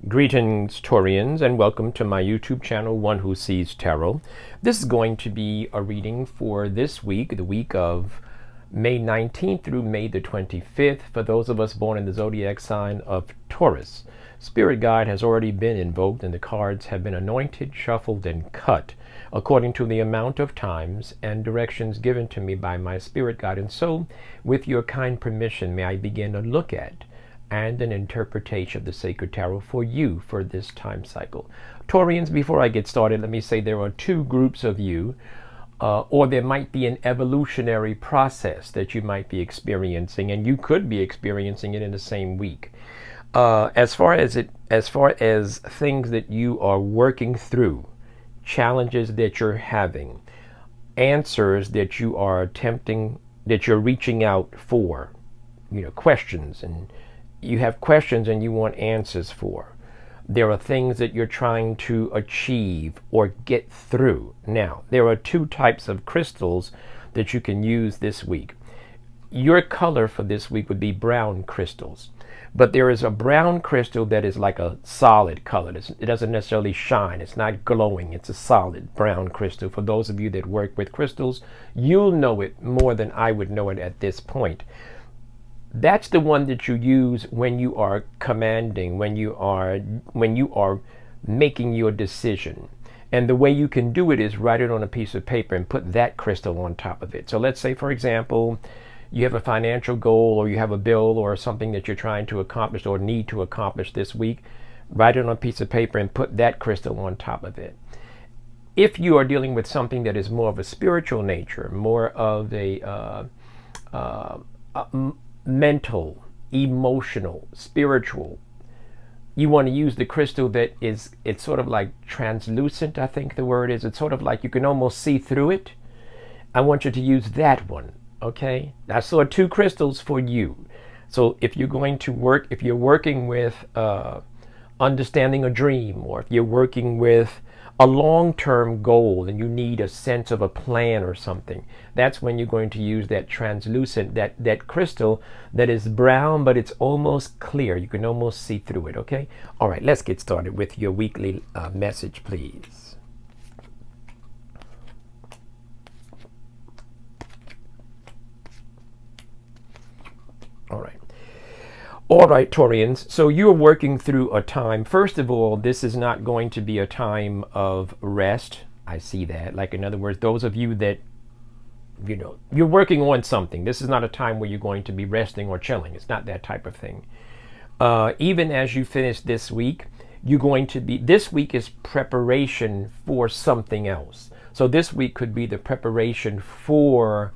Greetings, Taurians, and welcome to my YouTube channel, One Who Sees Tarot. This is going to be a reading for this week, the week of May 19th through May the 25th, for those of us born in the zodiac sign of Taurus. Spirit guide has already been invoked, and the cards have been anointed, shuffled, and cut according to the amount of times and directions given to me by my spirit guide. And so, with your kind permission, may I begin to look at and an interpretation of the Sacred Tarot for you for this time cycle. Taurians, before I get started, let me say there are two groups of you, or there might be an evolutionary process that you might be experiencing, and you could be experiencing it in the same week. As far as things that you are working through, challenges that you're having, answers that you are attempting, that you're reaching out for, questions, and you have questions and you want answers for. There are things that you're trying to achieve or get through. Now, there are two types of crystals that you can use this week. Your color for this week would be brown crystals. But there is a brown crystal that is like a solid color. It doesn't necessarily shine. It's not glowing. It's a solid brown crystal. For those of you that work with crystals, you'll know it more than I would know it at this point. That's the one that you use when you are commanding, when you are making your decision. And the way you can do it is write it on a piece of paper and put that crystal on top of it. So let's say, for example, you have a financial goal, or you have a bill or something that you're trying to accomplish or need to accomplish this week. Write it on a piece of paper and put that crystal on top of it. If you are dealing with something that is more of a spiritual nature, more of a mental, emotional, spiritual, you want to use the crystal that it's sort of like translucent, I think the word is. It's sort of like you can almost see through it. I want you to use that one, okay? I saw two crystals for you. So if you're going to work, if you're working with understanding a dream, or if you're working with a long-term goal and you need a sense of a plan or something, that's when you're going to use that translucent, that crystal that is brown, but it's almost clear. You can almost see through it, okay? All right, let's get started with your weekly message, please. All right. All right, Taurians, so you're working through a time. First of all, this is not going to be a time of rest. I see that. Like, in other words, those of you that, you're working on something. This is not a time where you're going to be resting or chilling. It's not that type of thing. Even as you finish this week, this week is preparation for something else. So this week could be the preparation for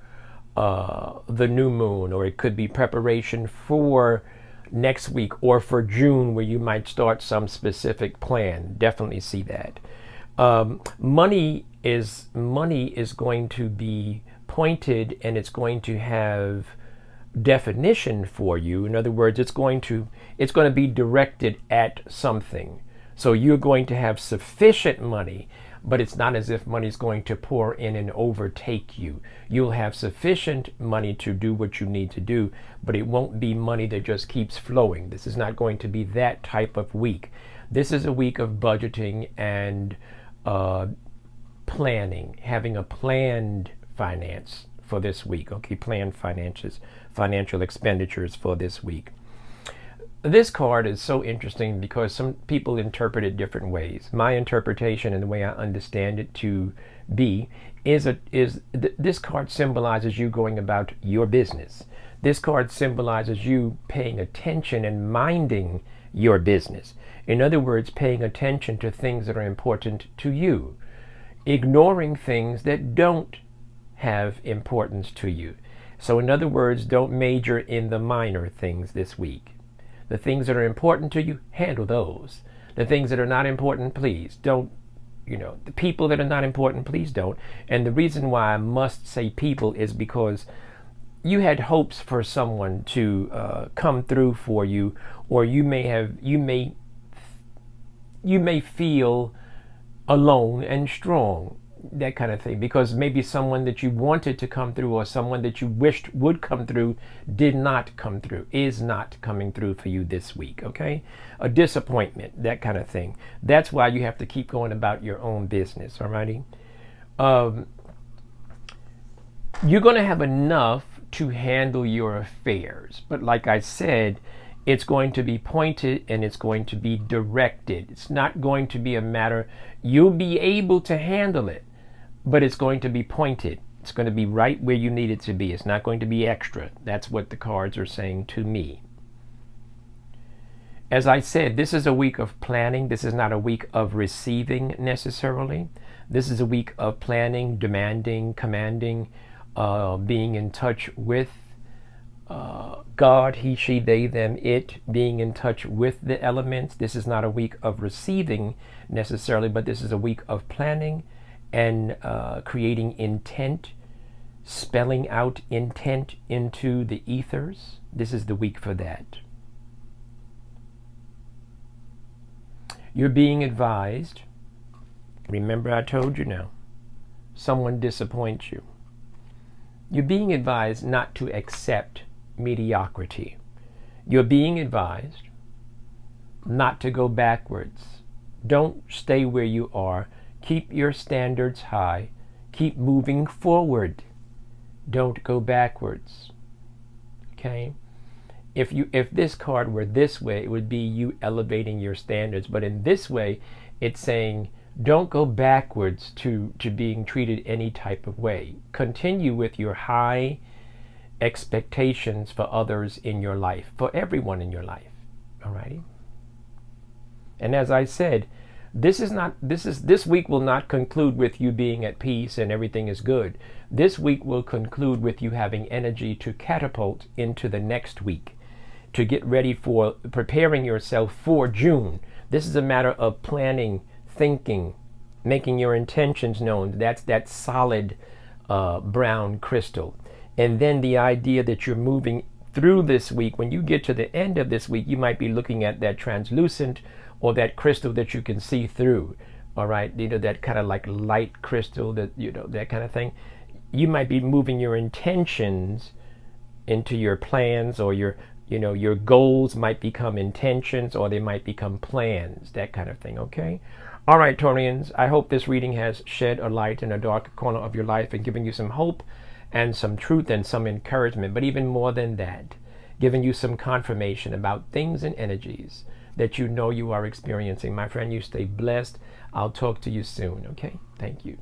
the new moon, or it could be preparation for next week, or for June, where you might start some specific plan. Definitely see that. Money is going to be pointed, and it's going to have definition for you. In other words, it's going to be directed at something. So you're going to have sufficient money, but it's not as if money is going to pour in and overtake you. You'll have sufficient money to do what you need to do, but it won't be money that just keeps flowing. This is not going to be that type of week. This is a week of budgeting and planning, having a planned finance for this week. Okay, planned financial expenditures for this week. This card is so interesting because some people interpret it different ways. My interpretation, and the way I understand it to be, this card symbolizes you going about your business. This card symbolizes you paying attention and minding your business. In other words, paying attention to things that are important to you, ignoring things that don't have importance to you. So in other words, don't major in the minor things this week. The things that are important to you, handle those. The things that are not important, please don't. The people that are not important, please don't. And the reason why I must say people is because you had hopes for someone to come through for you, or you may feel alone and strong. that kind of thing, because maybe someone that you wanted to come through or someone that you wished would come through did not come through, is not coming through for you this week. Okay, a disappointment, that kind of thing. That's why you have to keep going about your own business. Alrighty. You're going to have enough to handle your affairs, but like I said, it's going to be pointed and it's going to be directed. It's not going to be a matter, you'll be able to handle it, but it's going to be pointed. It's going to be right where you need it to be. It's not going to be extra. That's what the cards are saying to me. As I said, this is a week of planning. This is not a week of receiving necessarily. This is a week of planning, demanding, commanding, being in touch with God, he, she, they, them, it, being in touch with the elements. This is not a week of receiving necessarily, but this is a week of planning and creating intent, spelling out intent into the ethers. This is the week for that. You're being advised. Remember, I told you now, someone disappoints you. You're being advised not to accept mediocrity. You're being advised not to go backwards. Don't stay where you are. Keep your standards high. Keep moving forward. Don't go backwards. Okay? If this card were this way, it would be you elevating your standards. But in this way, it's saying don't go backwards to being treated any type of way. Continue with your high expectations for others in your life, for everyone in your life. Alrighty? And as I said, this week will not conclude with you being at peace and everything is good. This week will conclude with you having energy to catapult into the next week, to get ready for preparing yourself for June. This is a matter of planning, thinking, making your intentions known. That's that solid brown crystal. And then the idea that you're moving through this week, when you get to the end of this week, you might be looking at that translucent or that crystal that you can see through. All right, that kind of like light crystal, that that kind of thing. You might be moving your intentions into your plans, or your goals might become intentions, or they might become plans, that kind of thing. Okay. All right, Taurians, I hope this reading has shed a light in a dark corner of your life and given you some hope and some truth and some encouragement, but even more than that, giving you some confirmation about things and energies that you know you are experiencing. My friend, you stay blessed. I'll talk to you soon, okay? Thank you.